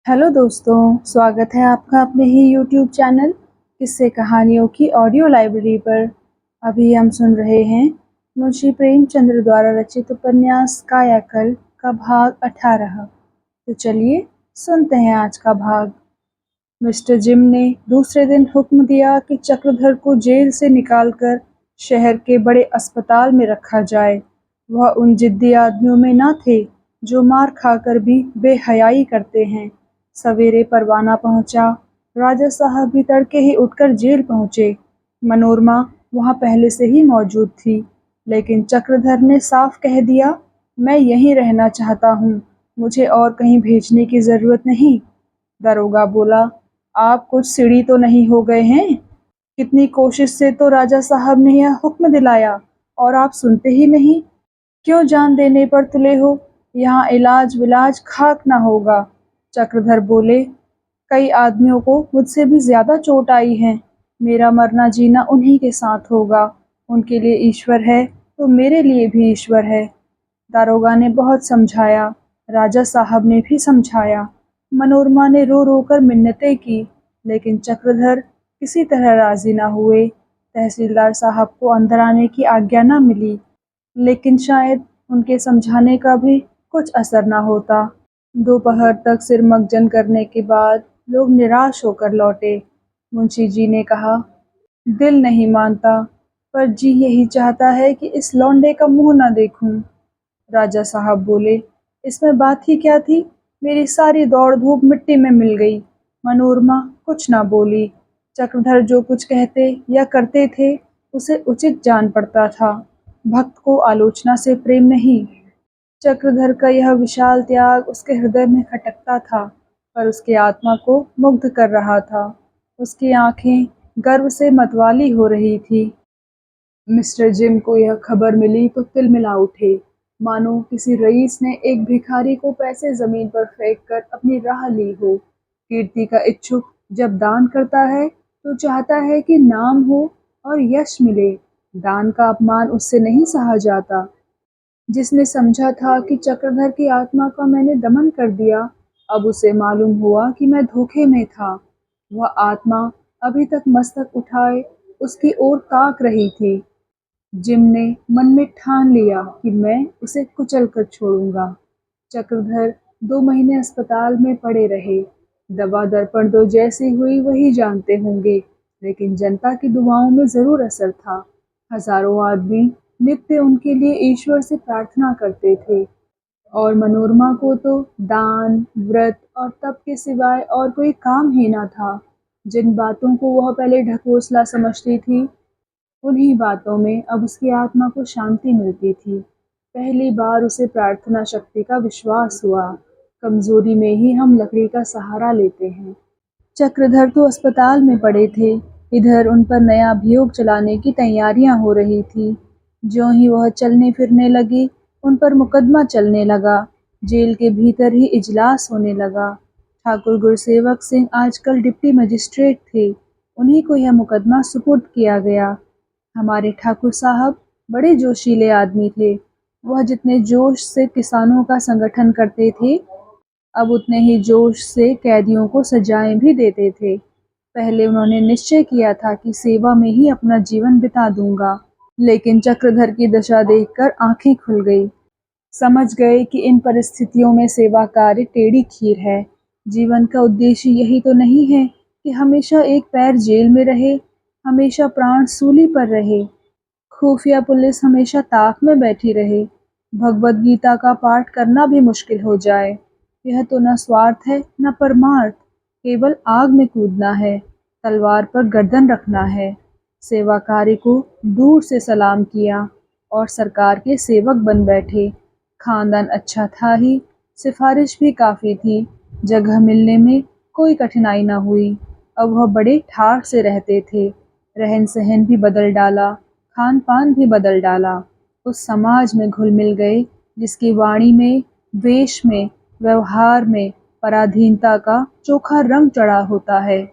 Hello दोस्तों, स्वागत है आपका अपने ही यूट्यूब चैनल किस्से कहानियों की ऑडियो लाइब्रेरी पर। अभी हम सुन रहे हैं मुंशी प्रेमचंद्र द्वारा रचित उपन्यास कायाकल्प का भाग 18। तो चलिए सुनते हैं आज का भाग। मिस्टर जिम ने दूसरे दिन हुक्म दिया कि चक्रधर को जेल से निकालकर शहर के बड़े अस्पताल में रखा जाए। वह उन जिद्दी आदमियों में न थे जो मार खाकर भी बेहयाई करते हैं। सवेरे परवाना पहुंचा। राजा साहब भी तड़के ही उठकर जेल पहुंचे। मनोरमा वहां पहले से ही मौजूद थी, लेकिन चक्रधर ने साफ कह दिया, मैं यहीं रहना चाहता हूँ, मुझे और कहीं भेजने की जरूरत नहीं। दरोगा बोला, आप कुछ सीढ़ी तो नहीं हो गए हैं? कितनी कोशिश से तो राजा साहब ने यह हुक्म दिलाया और आप सुनते ही नहीं। क्यों जान देने पर तुले हो? यहाँ इलाज विलाज खाक ना होगा। चक्रधर बोले, कई आदमियों को मुझसे भी ज्यादा चोट आई है। मेरा मरना जीना उन्हीं के साथ होगा। उनके लिए ईश्वर है तो मेरे लिए भी ईश्वर है। दारोगा ने बहुत समझाया, राजा साहब ने भी समझाया। मनोरमा ने रो रो कर मिन्नतें की, लेकिन चक्रधर किसी तरह राजी न हुए। तहसीलदार साहब को अंदर आने की आज्ञा न मिली, लेकिन शायद उनके समझाने का भी कुछ असर न होता। दोपहर तक सिर मगजन करने के बाद लोग निराश होकर लौटे। मुंशी जी ने कहा, दिल नहीं मानता, पर जी यही चाहता है कि इस लौंडे का मुंह न देखूं। राजा साहब बोले, इसमें बात ही क्या थी? मेरी सारी दौड़ धूप मिट्टी में मिल गई। मनोरमा कुछ ना बोली। चक्रधर जो कुछ कहते या करते थे उसे उचित जान पड़ता था। भक्त को आलोचना से प्रेम नहीं। चक्रधर का यह विशाल त्याग उसके हृदय में खटकता था, पर उसकी आत्मा को मुग्ध कर रहा था। उसकी आंखें गर्व से मतवाली हो रही थी। मिस्टर जिम को यह खबर मिली तो तिलमिला उठे, मानो किसी रईस ने एक भिखारी को पैसे जमीन पर फेंक कर अपनी राह ली हो। कीर्ति का इच्छुक जब दान करता है तो चाहता है कि नाम हो और यश मिले। दान का अपमान उससे नहीं सहा जाता। जिसने समझा था कि चक्रधर की आत्मा का मैंने दमन कर दिया, अब उसे मालूम हुआ कि मैं धोखे में था। वह आत्मा अभी तक मस्तक उठाए उसकी ओर ताक रही थी। जिम ने मन में ठान लिया कि मैं उसे कुचल कर छोड़ूंगा। चक्रधर 2 महीने अस्पताल में पड़े रहे। दवा दर्पण तो जैसी हुई वही जानते होंगे, लेकिन जनता की दुआओं में जरूर असर था। हजारों आदमी नित्य उनके लिए ईश्वर से प्रार्थना करते थे, और मनोरमा को तो दान, व्रत और तप के सिवाय और कोई काम ही ना था। जिन बातों को वह पहले ढकोसला समझती थी, उन्हीं बातों में अब उसकी आत्मा को शांति मिलती थी। पहली बार उसे प्रार्थना शक्ति का विश्वास हुआ। कमजोरी में ही हम लकड़ी का सहारा लेते हैं। चक्रधर तो अस्पताल में पड़े थे। इधर उन पर नया अभियोग चलाने की तैयारियां हो रही थी। ज्यों ही वह चलने फिरने लगी, उन पर मुकदमा चलने लगा। जेल के भीतर ही इजलास होने लगा। ठाकुर गुरसेवक सिंह आजकल डिप्टी मजिस्ट्रेट थे। उन्हीं को यह मुकदमा सुपुर्द किया गया। हमारे ठाकुर साहब बड़े जोशीले आदमी थे। वह जितने जोश से किसानों का संगठन करते थे, अब उतने ही जोश से कैदियों को सजाएं भी देते थे। पहले उन्होंने निश्चय किया था कि सेवा में ही अपना जीवन बिता दूंगा, लेकिन चक्रधर की दशा देखकर आंखें खुल गई। समझ गए कि इन परिस्थितियों में सेवा कार्य टेढ़ी खीर है। जीवन का उद्देश्य यही तो नहीं है कि हमेशा एक पैर जेल में रहे, हमेशा प्राण सूली पर रहे, खुफिया पुलिस हमेशा ताक में बैठी रहे, भगवत गीता का पाठ करना भी मुश्किल हो जाए। यह तो न स्वार्थ है न परमार्थ, केवल आग में कूदना है, तलवार पर गर्दन रखना है। सेवा कार्य को दूर से सलाम किया और सरकार के सेवक बन बैठे। खानदान अच्छा था ही, सिफारिश भी काफी थी। जगह मिलने में कोई कठिनाई न हुई। अब वह बड़े ठाठ से रहते थे। रहन सहन भी बदल डाला, खान पान भी बदल डाला। उस समाज में घुल मिल गए जिसकी वाणी में, वेश में, व्यवहार में पराधीनता का चोखा रंग चढ़ा होता है।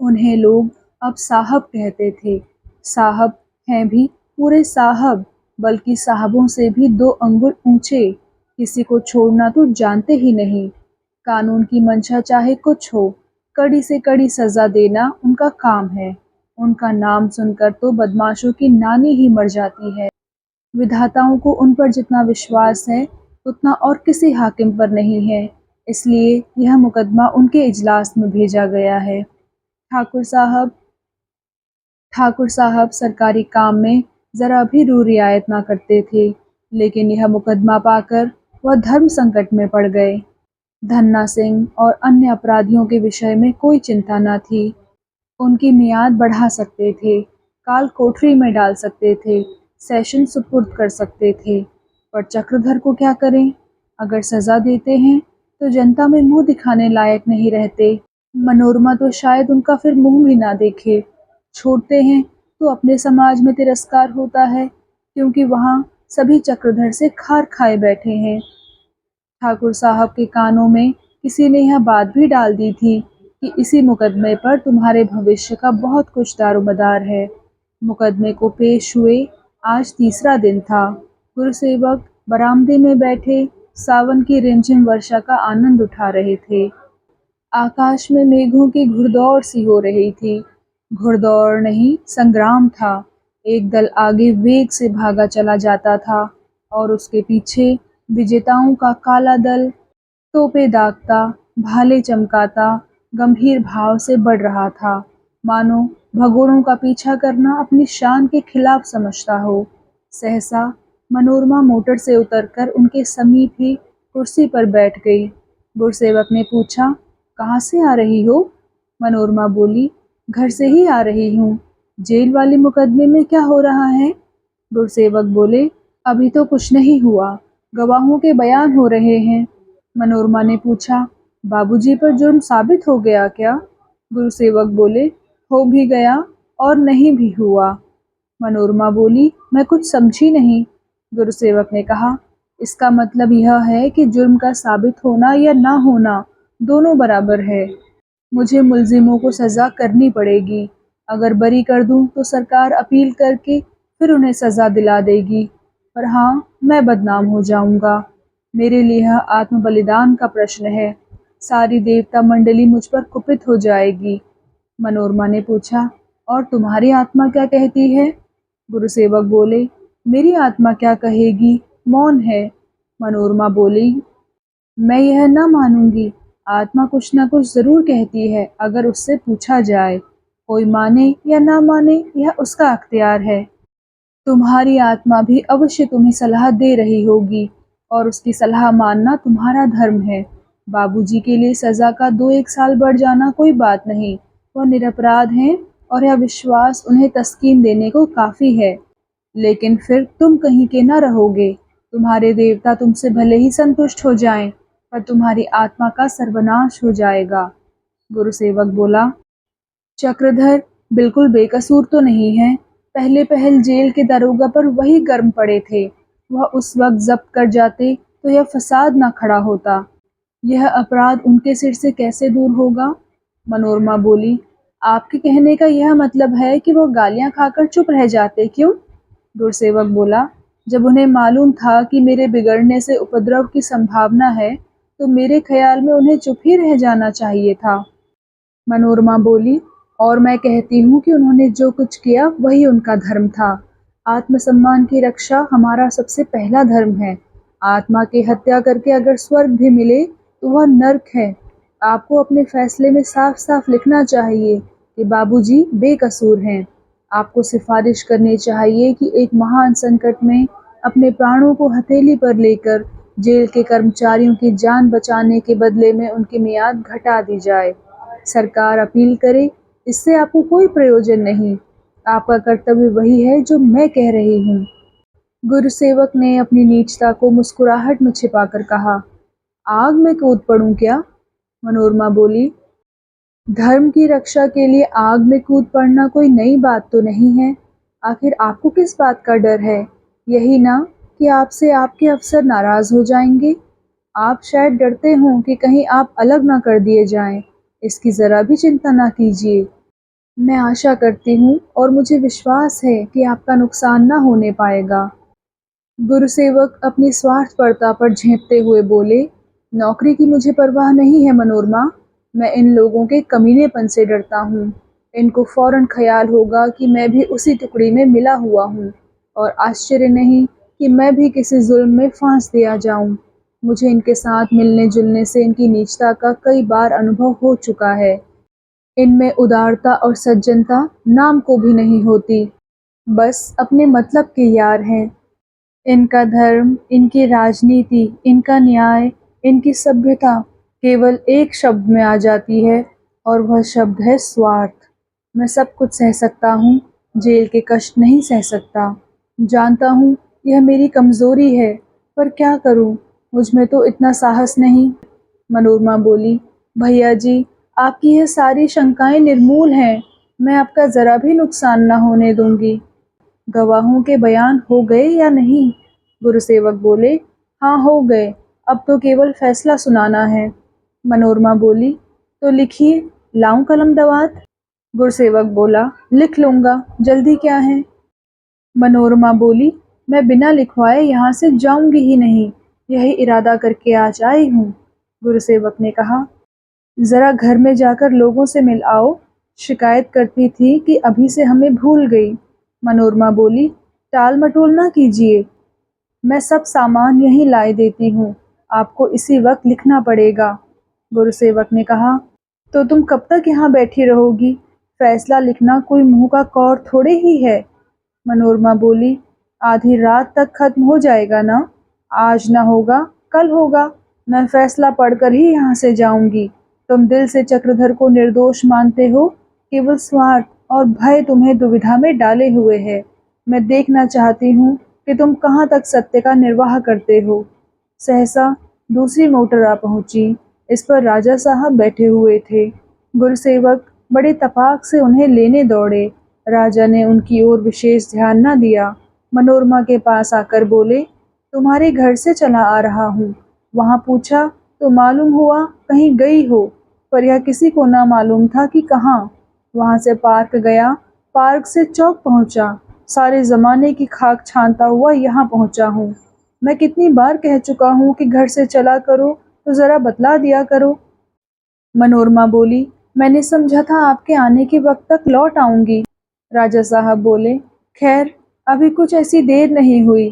उन्हें लोग अब साहब कहते थे। साहब हैं भी पूरे साहब, बल्कि साहबों से भी 2 अंगुल ऊंचे। किसी को छोड़ना तो जानते ही नहीं। कानून की मंशा चाहे कुछ हो, कड़ी से कड़ी सजा देना उनका काम है। उनका नाम सुनकर तो बदमाशों की नानी ही मर जाती है। विधाताओं को उन पर जितना विश्वास है, उतना और किसी हाकिम पर नहीं है। इसलिए यह मुकदमा उनके इजलास में भेजा गया है। ठाकुर साहब ठाकुर साहब सरकारी काम में ज़रा भी रू रियायत ना करते थे, लेकिन यह मुकदमा पाकर वह धर्म संकट में पड़ गए। धन्ना सिंह और अन्य अपराधियों के विषय में कोई चिंता न थी। उनकी मियाद बढ़ा सकते थे, काल कोठरी में डाल सकते थे, सेशन सुपुर्द कर सकते थे, पर चक्रधर को क्या करें? अगर सज़ा देते हैं तो जनता में मुंह दिखाने लायक नहीं रहते। मनोरमा तो शायद उनका फिर मुंह भी ना देखे। छोड़ते हैं तो अपने समाज में तिरस्कार होता है, क्योंकि वहाँ सभी चक्रधर से खार खाए बैठे हैं। ठाकुर साहब के कानों में किसी ने यह बात भी डाल दी थी कि इसी मुकदमे पर तुम्हारे भविष्य का बहुत कुछ दारोमदार है। मुकदमे को पेश हुए आज तीसरा दिन था। गुरुसेवक बरामदे में बैठे सावन की रिमझिम वर्षा का आनंद उठा रहे थे। आकाश में मेघों की घुड़दौड़ सी हो रही थी। घुड़दौड़ नहीं, संग्राम था। एक दल आगे वेग से भागा चला जाता था और उसके पीछे विजेताओं का काला दल तोपे दागता, भाले चमकाता, गंभीर भाव से बढ़ रहा था, मानो भगोड़ों का पीछा करना अपनी शान के खिलाफ समझता हो। सहसा मनोरमा मोटर से उतरकर उनके समीप ही कुर्सी पर बैठ गई। गुरसेवक ने पूछा, कहाँ से आ रही हो? मनोरमा बोली, घर से ही आ रही हूँ। जेल वाले मुकदमे में क्या हो रहा है? गुरसेवक बोले, अभी तो कुछ नहीं हुआ, गवाहों के बयान हो रहे हैं। मनोरमा ने पूछा, बाबूजी पर जुर्म साबित हो गया क्या? गुरुसेवक बोले, हो भी गया और नहीं भी हुआ। मनोरमा बोली, मैं कुछ समझी नहीं। गुरुसेवक ने कहा, इसका मतलब यह है कि जुर्म का साबित होना या ना होना दोनों बराबर है। मुझे मुल्जिमों को सज़ा करनी पड़ेगी। अगर बरी कर दूं तो सरकार अपील करके फिर उन्हें सज़ा दिला देगी, पर हाँ, मैं बदनाम हो जाऊंगा। मेरे लिए यह आत्म बलिदान का प्रश्न है। सारी देवता मंडली मुझ पर कुपित हो जाएगी। मनोरमा ने पूछा, और तुम्हारी आत्मा क्या कहती है? गुरुसेवक बोले, मेरी आत्मा क्या कहेगी, मौन है। मनोरमा बोली, मैं यह न मानूंगी। आत्मा कुछ न कुछ जरूर कहती है, अगर उससे पूछा जाए। कोई माने या ना माने, यह उसका अख्तियार है। तुम्हारी आत्मा भी अवश्य तुम्हें सलाह दे रही होगी, और उसकी सलाह मानना तुम्हारा धर्म है। बाबूजी के लिए सजा का 2-1 साल बढ़ जाना कोई बात नहीं। वह निरपराध हैं और यह विश्वास उन्हें तस्कीन देने को काफ़ी है। लेकिन फिर तुम कहीं के न रहोगे। तुम्हारे देवता तुमसे भले ही संतुष्ट हो जाएं, पर तुम्हारी आत्मा का सर्वनाश हो जाएगा। गुरुसेवक बोला, चक्रधर बिल्कुल बेकसूर तो नहीं है। पहले पहल जेल के दरोगा पर वही गर्म पड़े थे। वह उस वक्त जब्त कर जाते तो यह फसाद ना खड़ा होता। यह अपराध उनके सिर से कैसे दूर होगा? मनोरमा बोली, आपके कहने का यह मतलब है कि वो गालियां खाकर चुप रह जाते, क्यों? गुरसेवक बोला, जब उन्हें मालूम था कि मेरे बिगड़ने से उपद्रव की संभावना है, तो मेरे ख्याल में उन्हें चुप ही रह जाना चाहिए था। मनोरमा बोली, और मैं कहती हूँ कि उन्होंने जो कुछ किया वही उनका धर्म था। आत्मसम्मान की रक्षा हमारा सबसे पहला धर्म है। आत्मा की हत्या करके अगर स्वर्ग भी मिले तो वह नर्क है। आपको अपने फैसले में साफ साफ लिखना चाहिए कि बाबूजी बेकसूर हैं। आपको सिफारिश करनी चाहिए कि एक महान संकट में अपने प्राणों को हथेली पर लेकर जेल के कर्मचारियों की जान बचाने के बदले में उनकी मियाद घटा दी जाए। सरकार अपील करे, इससे आपको कोई प्रयोजन नहीं। आपका कर्तव्य वही है जो मैं कह रही हूँ। गुरुसेवक ने अपनी नीचता को मुस्कुराहट में छिपाकर कहा, आग में कूद पड़ूं क्या? मनोरमा बोली, धर्म की रक्षा के लिए आग में कूद पड़ना कोई नई बात तो नहीं है। आखिर आपको किस बात का डर है? यही ना कि आपसे आपके अफसर नाराज हो जाएंगे। आप शायद डरते हों कि कहीं आप अलग ना कर दिए जाएं। इसकी ज़रा भी चिंता ना कीजिए। मैं आशा करती हूँ और मुझे विश्वास है कि आपका नुकसान ना होने पाएगा। गुरुसेवक अपनी स्वार्थपरता पर झेंपते हुए बोले, नौकरी की मुझे परवाह नहीं है मनोरमा, मैं इन लोगों के कमीनेपन से डरता हूँ। इनको फौरन ख्याल होगा कि मैं भी उसी टुकड़ी में मिला हुआ हूँ और आश्चर्य नहीं कि मैं भी किसी जुल्म में फांस दिया जाऊँ। मुझे इनके साथ मिलने जुलने से इनकी नीचता का कई बार अनुभव हो चुका है। इनमें उदारता और सज्जनता नाम को भी नहीं होती, बस अपने मतलब के यार हैं। इनका धर्म, इनकी राजनीति, इनका न्याय, इनकी सभ्यता केवल एक शब्द में आ जाती है और वह शब्द है स्वार्थ। मैं सब कुछ सह सकता हूँ, जेल के कष्ट नहीं सह सकता। जानता हूँ यह मेरी कमज़ोरी है, पर क्या करूँ, मुझ में तो इतना साहस नहीं। मनोरमा बोली, भैया जी, आपकी यह सारी शंकाएं निर्मूल हैं। मैं आपका ज़रा भी नुकसान न होने दूंगी। गवाहों के बयान हो गए या नहीं? गुरुसेवक बोले, हाँ हो गए, अब तो केवल फैसला सुनाना है। मनोरमा बोली, तो लिखिए, लाऊं कलम दवात? गुरुसेवक बोला, लिख लूंगा, जल्दी क्या है? मनोरमा बोली, मैं बिना लिखवाए यहाँ से जाऊंगी ही नहीं, यही इरादा करके आज आई हूँ। गुरुसेवक ने कहा, जरा घर में जाकर लोगों से मिल आओ, शिकायत करती थी कि अभी से हमें भूल गई। मनोरमा बोली, टाल मटोल ना कीजिए, मैं सब सामान यहीं लाए देती हूँ, आपको इसी वक्त लिखना पड़ेगा। गुरुसेवक ने कहा, तो तुम कब तक यहाँ बैठी रहोगी? फैसला लिखना कोई मुंह का कौर थोड़े ही है। मनोरमा बोली, आधी रात तक खत्म हो जाएगा ना? आज ना होगा, कल होगा, मैं फैसला पढ़कर ही यहाँ से जाऊंगी। तुम दिल से चक्रधर को निर्दोष मानते हो, केवल स्वार्थ और भय तुम्हें दुविधा में डाले हुए है। मैं देखना चाहती हूँ कि तुम कहाँ तक सत्य का निर्वाह करते हो। सहसा दूसरी मोटर आ पहुंची। इस पर राजा साहब बैठे हुए थे। गुरुसेवक बड़े तपाक से उन्हें लेने दौड़े। राजा ने उनकी ओर विशेष ध्यान न दिया। मनोरमा के पास आकर बोले, तुम्हारे घर से चला आ रहा हूँ। वहाँ पूछा तो मालूम हुआ कहीं गई हो, पर यह किसी को ना मालूम था कि कहाँ। वहाँ से पार्क गया, पार्क से चौक पहुँचा, सारे ज़माने की खाक छानता हुआ यहाँ पहुँचा हूँ। मैं कितनी बार कह चुका हूँ कि घर से चला करो, तो ज़रा बतला दिया करो। मनोरमा बोली, मैंने समझा था आपके आने के वक्त तक लौट आऊंगी। राजा साहब बोले, खैर अभी कुछ ऐसी देर नहीं हुई।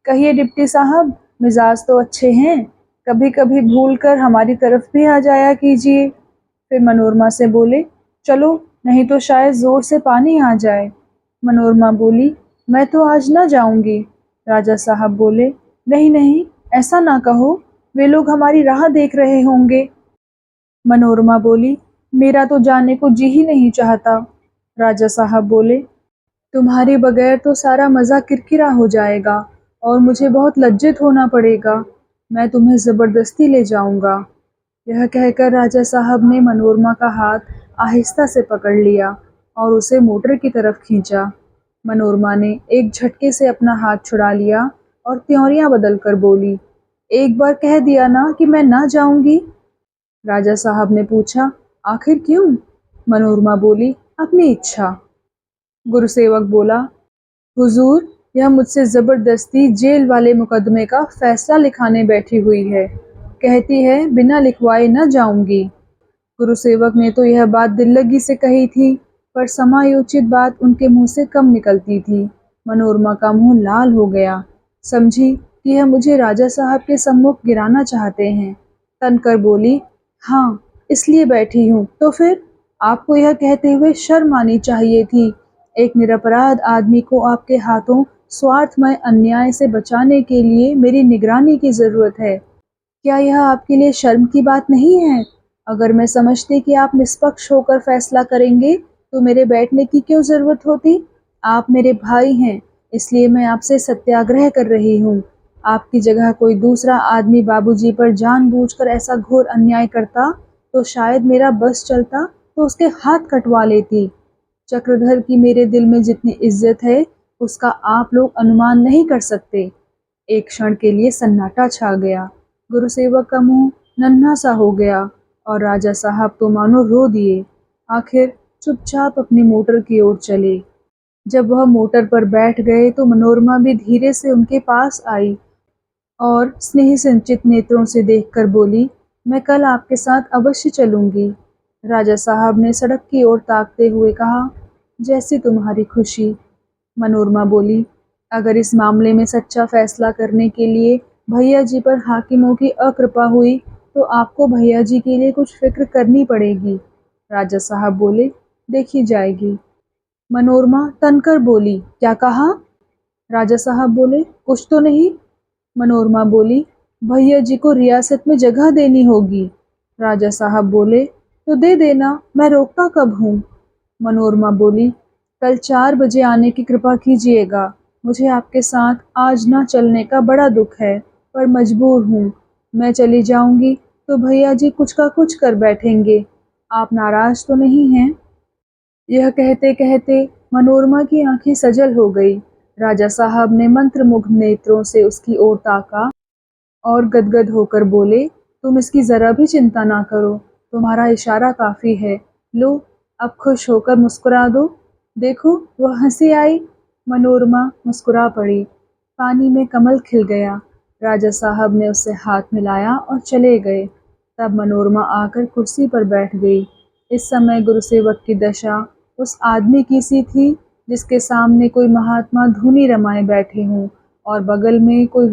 कहिए डिप्टी साहब, मिजाज तो अच्छे हैं, कभी कभी भूल कर हमारी तरफ भी आ जाया कीजिए। फिर मनोरमा से बोले, चलो, नहीं तो शायद जोर से पानी आ जाए। मनोरमा बोली, मैं तो आज न जाऊंगी। राजा साहब बोले, नहीं नहीं, ऐसा ना कहो, वे लोग हमारी राह देख रहे होंगे। मनोरमा बोली, मेरा तो जाने को जी ही नहीं चाहता। राजा साहब बोले, तुम्हारे बगैर तो सारा मज़ा किरकिरा हो जाएगा और मुझे बहुत लज्जित होना पड़ेगा। मैं तुम्हें ज़बरदस्ती ले जाऊंगा। यह कहकर राजा साहब ने मनोरमा का हाथ आहिस्ता से पकड़ लिया और उसे मोटर की तरफ खींचा। मनोरमा ने एक झटके से अपना हाथ छुड़ा लिया और त्योरियां बदल कर बोली, एक बार कह दिया ना कि मैं ना जाऊंगी। राजा साहब ने पूछा, आखिर क्यों? मनोरमा बोली, अपनी इच्छा। गुरुसेवक बोला, हुजूर, यह मुझसे जबरदस्ती जेल वाले मुकदमे का फैसला लिखाने बैठी हुई है। कहती है बिना लिखवाए न जाऊंगी। गुरुसेवक ने तो यह बात दिल लगी से कही थी, पर समायोचित बात उनके मुंह से कम निकलती थी। मनोरमा का मुंह लाल हो गया। समझी कि यह मुझे राजा साहब के सम्मुख गिराना चाहते हैं। तनकर बोली, हाँ, इसलिए बैठी हूँ। तो फिर आपको यह कहते हुए शर्म आनी चाहिए थी। एक निरपराध आदमी को आपके हाथों स्वार्थमय अन्याय से बचाने के लिए मेरी निगरानी की जरूरत है। क्या यह आपके लिए शर्म की बात नहीं है? अगर मैं समझती कि आप निष्पक्ष होकर फैसला करेंगे, तो मेरे बैठने की क्यों जरूरत होती? आप मेरे भाई हैं, इसलिए मैं आपसे सत्याग्रह कर रही हूँ। आपकी जगह कोई दूसरा आदमी बाबूजी पर जानबूझकर ऐसा घोर अन्याय करता, तो शायद मेरा बस चलता तो उसके हाथ कटवा लेती। चक्रधर की मेरे दिल में जितनी इज्जत है, उसका आप लोग अनुमान नहीं कर सकते। एक क्षण के लिए सन्नाटा छा गया। गुरुसेवक का मुंह नन्हा सा हो गया और राजा साहब तो मानो रो दिए। आखिर चुपचाप अपनी मोटर की ओर चले। जब वह मोटर पर बैठ गए तो मनोरमा भी धीरे से उनके पास आई और स्नेह संचित नेत्रों से देखकर बोली, मैं कल आपके साथ अवश्य चलूंगी। राजा साहब ने सड़क की ओर ताकते हुए कहा, जैसी तुम्हारी खुशी। मनोरमा बोली, अगर इस मामले में सच्चा फैसला करने के लिए भैया जी पर हाकिमों की अकृपा हुई तो आपको भैया जी के लिए कुछ फिक्र करनी पड़ेगी। राजा साहब बोले, देखी जाएगी। मनोरमा तनकर बोली, क्या कहा? राजा साहब बोले, कुछ तो नहीं। मनोरमा बोली, भैया जी को रियासत में जगह देनी होगी। राजा साहब बोले, तो दे देना, मैं रोकता कब हूँ। मनोरमा बोली, कल 4 बजे आने की कृपा कीजिएगा। मुझे आपके साथ आज ना चलने का बड़ा दुख है, पर मजबूर हूँ। मैं चली जाऊंगी तो भैया जी कुछ का कुछ कर बैठेंगे। आप नाराज तो नहीं हैं? यह कहते कहते मनोरमा की आंखें सजल हो गई। राजा साहब ने मंत्रमुग्ध नेत्रों से उसकी ओर ताका और गदगद होकर बोले, तुम इसकी जरा भी चिंता ना करो, तुम्हारा इशारा काफी है। लो, अब खुश होकर मुस्कुरा दो। देखो, वह हंसी आई। मनोरमा मुस्कुरा पड़ी। पानी में कमल खिल गया। राजा साहब ने उससे हाथ मिलाया और चले गए। तब मनोरमा आकर कुर्सी पर बैठ गई। इस समय गुरुसेवक की दशा उस आदमी की सी थी जिसके सामने कोई महात्मा धुनी रमाए बैठे हों और बगल में कोई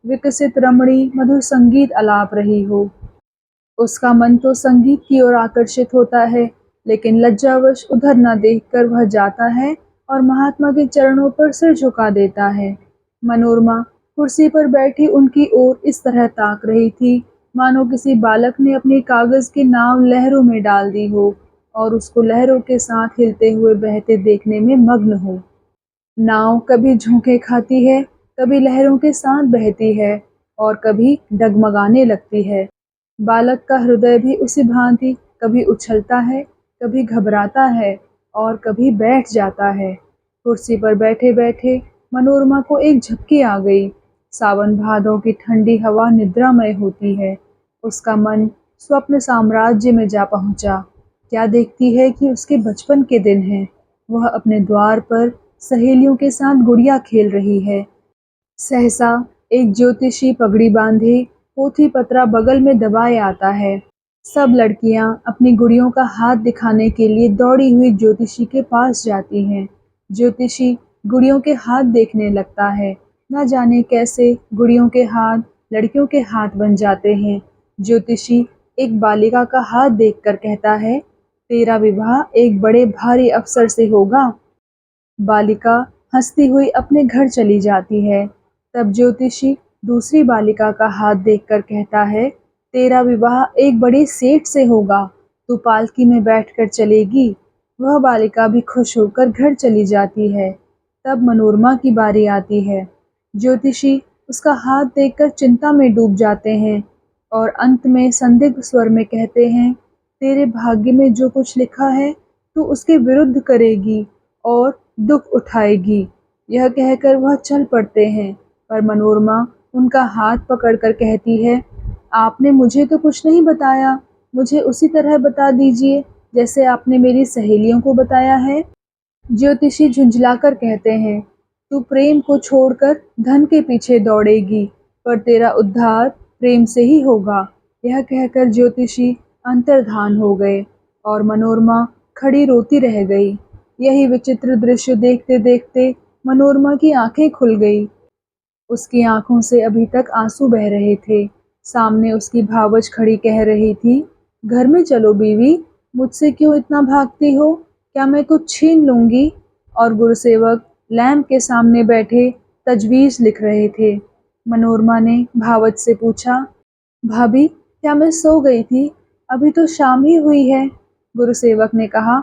विकसित रमणी मधुर संगीत आलाप रही हो। उसका मन तो संगीत की ओर आकर्षित होता है, लेकिन लज्जावश उधर न देखकर वह जाता है और महात्मा के चरणों पर सिर झुका देता है। मनोरमा कुर्सी पर बैठी उनकी ओर इस तरह ताक रही थी मानो किसी बालक ने अपनी कागज की नाव लहरों में डाल दी हो और उसको लहरों के साथ हिलते हुए बहते देखने में मग्न हो। नाव कभी झोंके खाती है, कभी लहरों के साथ बहती है और कभी डगमगाने लगती है। बालक का हृदय भी उसी भांति कभी उछलता है, कभी घबराता है और कभी बैठ जाता है। कुर्सी पर बैठे बैठे मनोरमा को एक झपकी आ गई। सावन भादों की ठंडी हवा निद्रामय होती है। उसका मन स्वप्न साम्राज्य में जा पहुंचा। क्या देखती है कि उसके बचपन के दिन हैं। वह अपने द्वार पर सहेलियों के साथ गुड़िया खेल रही है। सहसा एक ज्योतिषी पगड़ी बांधे पोथी पत्रा बगल में दबाए आता है। सब लड़कियां अपनी गुड़ियों का हाथ दिखाने के लिए दौड़ी हुई ज्योतिषी के पास जाती हैं। ज्योतिषी गुड़ियों के हाथ देखने लगता है। न जाने कैसे गुड़ियों के हाथ लड़कियों के हाथ बन जाते हैं। ज्योतिषी एक बालिका का हाथ देखकर कहता है, तेरा विवाह एक बड़े भारी अफसर से होगा। बालिका हंसती हुई अपने घर चली जाती है। तब ज्योतिषी दूसरी बालिका का हाथ देखकर कहता है, तेरा विवाह एक बड़े सेठ से होगा, तू पालकी में बैठकर चलेगी। वह बालिका भी खुश होकर घर चली जाती है। तब मनोरमा की बारी आती है। ज्योतिषी उसका हाथ देखकर चिंता में डूब जाते हैं और अंत में संदिग्ध स्वर में कहते हैं, तेरे भाग्य में जो कुछ लिखा है तू उसके विरुद्ध करेगी और दुख उठाएगी। यह कहकर वह चल पड़ते हैं, पर मनोरमा उनका हाथ पकड़कर कहती है, आपने मुझे तो कुछ नहीं बताया, मुझे उसी तरह बता दीजिए जैसे आपने मेरी सहेलियों को बताया है। ज्योतिषी झुंझलाकर कहते हैं, तू प्रेम को छोड़कर धन के पीछे दौड़ेगी, पर तेरा उद्धार प्रेम से ही होगा। यह कहकर ज्योतिषी अंतर्धान हो गए और मनोरमा खड़ी रोती रह गई। यही विचित्र दृश्य देखते देखते मनोरमा की आंखें खुल गई। उसकी आंखों से अभी तक आंसू बह रहे थे। सामने उसकी भावज खड़ी कह रही थी, घर में चलो बीवी, मुझसे क्यों इतना भागती हो, क्या मैं कुछ छीन लूंगी। और गुरुसेवक लैंप के सामने बैठे तजवीज लिख रहे थे। मनोरमा ने भावज से पूछा, भाभी क्या मैं सो गई थी, अभी तो शाम ही हुई है। गुरुसेवक ने कहा,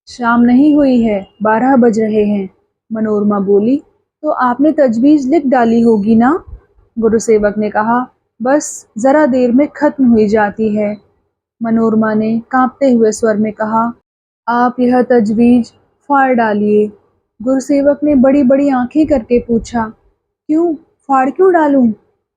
शाम नहीं हुई है, 12 बज रहे हैं। मनोरमा बोली, तो आपने तजवीज़ लिख डाली होगी ना। गुरुसेवक ने कहा, बस जरा देर में खत्म हुई जाती है। मनोरमा ने कांपते हुए स्वर में कहा, आप यह तजवीज़ फाड़ डालिए। गुरुसेवक ने बड़ी बड़ी आंखें करके पूछा, क्यों, फाड़ क्यों डालूं।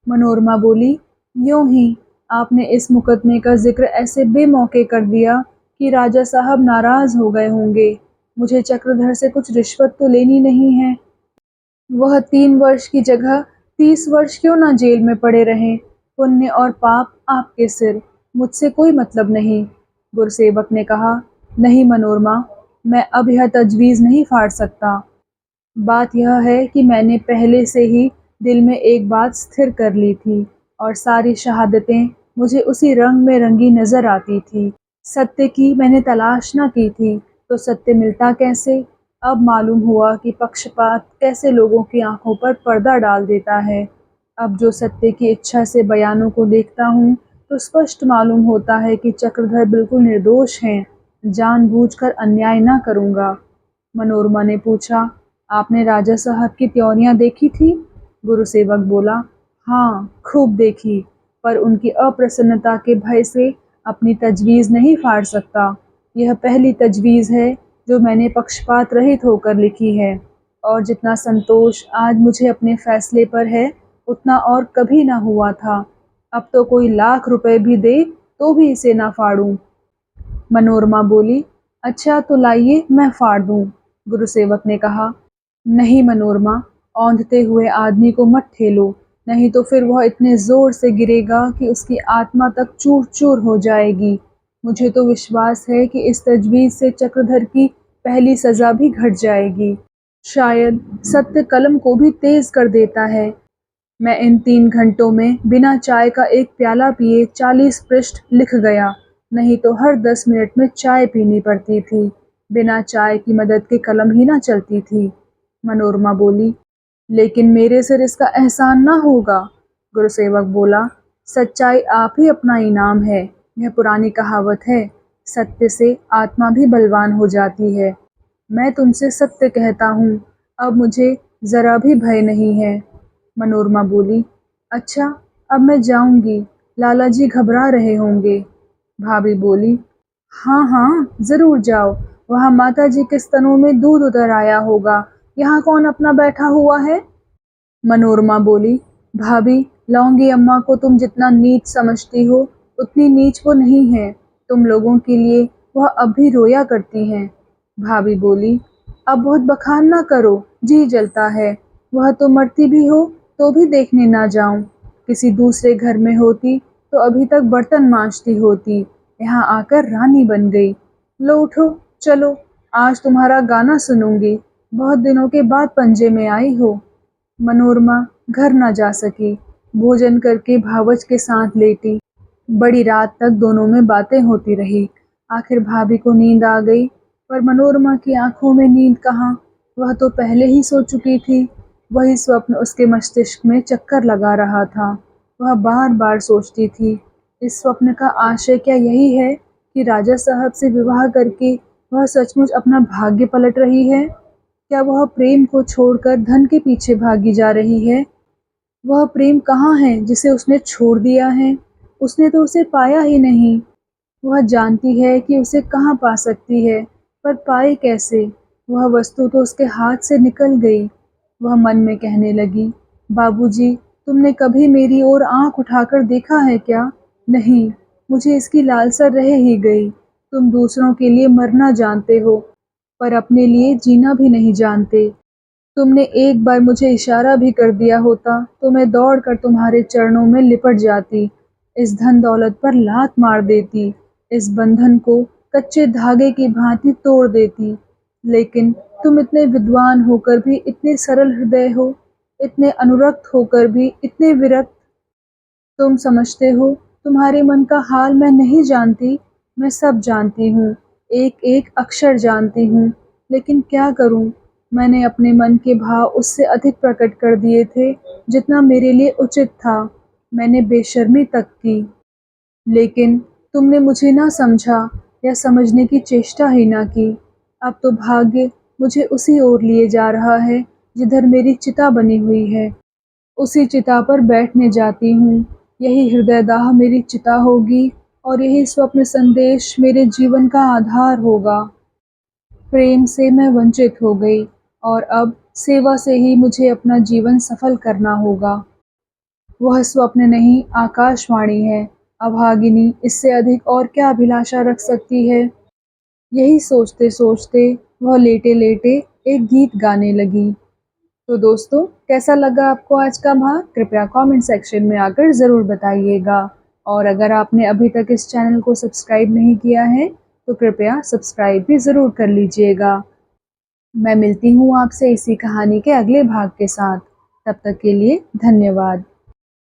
मनोरमा बोली, यूं ही, आपने इस मुकदमे का जिक्र ऐसे बेमौके कर दिया कि राजा साहब नाराज हो गए होंगे। मुझे चक्रधर से कुछ रिश्वत तो लेनी नहीं है। वह 3 वर्ष की जगह 30 वर्ष क्यों ना जेल में पड़े रहें, पुण्य और पाप आपके सिर, मुझसे कोई मतलब नहीं। गुरुसेवक ने कहा, नहीं मनोरमा, मैं अब यह तजवीज़ नहीं फाड़ सकता। बात यह है कि मैंने पहले से ही दिल में एक बात स्थिर कर ली थी और सारी शहादतें मुझे उसी रंग में रंगी नज़र आती थी। सत्य की मैंने तलाश न की थी तो सत्य मिलता कैसे? अब मालूम हुआ कि पक्षपात कैसे लोगों की आंखों पर पर्दा डाल देता है। अब जो सत्य की इच्छा से बयानों को देखता हूँ तो स्पष्ट मालूम होता है कि चक्रधर बिल्कुल निर्दोष हैं। जानबूझकर अन्याय न करूँगा। मनोरमा ने पूछा, आपने राजा साहब की त्योरियां देखी थी? गुरुसेवक बोला, हाँ, खूब देखी, पर उनकी अप्रसन्नता के भय से अपनी तजवीज़ नहीं फाड़ सकता। यह पहली तजवीज़ है जो मैंने पक्षपात रहित होकर लिखी है, और जितना संतोष आज मुझे अपने फैसले पर है, उतना और कभी ना हुआ था। अब तो कोई लाख रुपए भी दे तो भी इसे ना फाड़ूं। मनोरमा बोली, अच्छा तो लाइए मैं फाड़ दूं। गुरुसेवक ने कहा, नहीं मनोरमा, औंधते हुए आदमी को मत ठेलो, नहीं तो फिर वह इतने जोर से गिरेगा कि उसकी आत्मा तक चूर चूर हो जाएगी। मुझे तो विश्वास है कि इस तजवीज़ से चक्रधर की पहली सज़ा भी घट जाएगी। शायद सत्य कलम को भी तेज कर देता है। मैं इन 3 घंटों में बिना चाय का एक प्याला पिए 40 पृष्ठ लिख गया, नहीं तो हर 10 मिनट में चाय पीनी पड़ती थी। बिना चाय की मदद के कलम ही ना चलती थी। मनोरमा बोली, लेकिन मेरे सिर इसका एहसान ना होगा। गुरुसेवक बोला, सच्चाई आप ही अपना इनाम है। यह पुरानी कहावत है, सत्य से आत्मा भी बलवान हो जाती है। मैं तुमसे सत्य कहता हूँ, अब मुझे ज़रा भी भय नहीं है। मनोरमा बोली, अच्छा, अब मैं जाऊंगी, लाला जी घबरा रहे होंगे। भाभी बोली, हाँ हाँ, ज़रूर जाओ, वहाँ माता जी के स्तनों में दूध उतर आया होगा, यहाँ कौन अपना बैठा हुआ है? मनोरमा बोली, भाभी, लौंगी अम्मा को तुम जितना नीच समझती हो, उतनी नीच वो नहीं है। तुम लोगों के लिए वह अब भी रोया करती हैं। भाभी बोली, अब बहुत बखान ना करो, जी जलता है। वह तो मरती भी हो तो भी देखने ना जाऊं। किसी दूसरे घर में होती तो अभी तक बर्तन मांजती होती, यहाँ आकर रानी बन गई। लो उठो, चलो, आज तुम्हारा गाना सुनूंगी। बहुत दिनों के बाद पंजे में आई हो। मनोरमा घर न जा सकी। भोजन करके भावच के साथ लेटी। बड़ी रात तक दोनों में बातें होती रही। आखिर भाभी को नींद आ गई, पर मनोरमा की आंखों में नींद कहाँ, वह तो पहले ही सो चुकी थी। वही स्वप्न उसके मस्तिष्क में चक्कर लगा रहा था। वह बार बार सोचती थी, इस स्वप्न का आशय क्या यही है कि राजा साहब से विवाह करके वह सचमुच अपना भाग्य पलट रही है? क्या वह प्रेम को छोड़कर धन के पीछे भागी जा रही है? वह प्रेम कहाँ है जिसे उसने छोड़ दिया है? उसने तो उसे पाया ही नहीं। वह जानती है कि उसे कहाँ पा सकती है, पर पाए कैसे? वह वस्तु तो उसके हाथ से निकल गई। वह मन में कहने लगी, बाबूजी, तुमने कभी मेरी ओर आँख उठाकर देखा है क्या? नहीं, मुझे इसकी लालसा रह ही गई। तुम दूसरों के लिए मरना जानते हो, पर अपने लिए जीना भी नहीं जानते। तुमने एक बार मुझे इशारा भी कर दिया होता तो मैं दौड़कर तुम्हारे चरणों में लिपट जाती, इस धन दौलत पर लात मार देती, इस बंधन को कच्चे धागे की भांति तोड़ देती। लेकिन तुम इतने विद्वान होकर भी इतने सरल हृदय हो, इतने अनुरक्त होकर भी इतने विरक्त। तुम समझते हो, तुम्हारे मन का हाल मैं नहीं जानती? मैं सब जानती हूँ, एक एक अक्षर जानती हूँ, लेकिन क्या करूँ? मैंने अपने मन के भाव उससे अधिक प्रकट कर दिए थे जितना मेरे लिए उचित था। मैंने बेशर्मी तक की, लेकिन तुमने मुझे ना समझा या समझने की चेष्टा ही ना की। अब तो भाग्य मुझे उसी ओर लिए जा रहा है जिधर मेरी चिता बनी हुई है। उसी चिता पर बैठने जाती हूँ। यही हृदयदाह मेरी चिता होगी और यही स्वप्न संदेश मेरे जीवन का आधार होगा। प्रेम से मैं वंचित हो गई और अब सेवा से ही मुझे अपना जीवन सफल करना होगा। वह स्वप्न नहीं, आकाशवाणी है। अभागिनी इससे अधिक और क्या अभिलाषा रख सकती है? यही सोचते सोचते वह लेटे लेटे एक गीत गाने लगी। तो दोस्तों, कैसा लगा आपको आज का भाग? कृपया कमेंट सेक्शन में आकर ज़रूर बताइएगा। और अगर आपने अभी तक इस चैनल को सब्सक्राइब नहीं किया है, तो कृपया सब्सक्राइब भी ज़रूर कर लीजिएगा। मैं मिलती हूँ आपसे इसी कहानी के अगले भाग के साथ। तब तक के लिए धन्यवाद।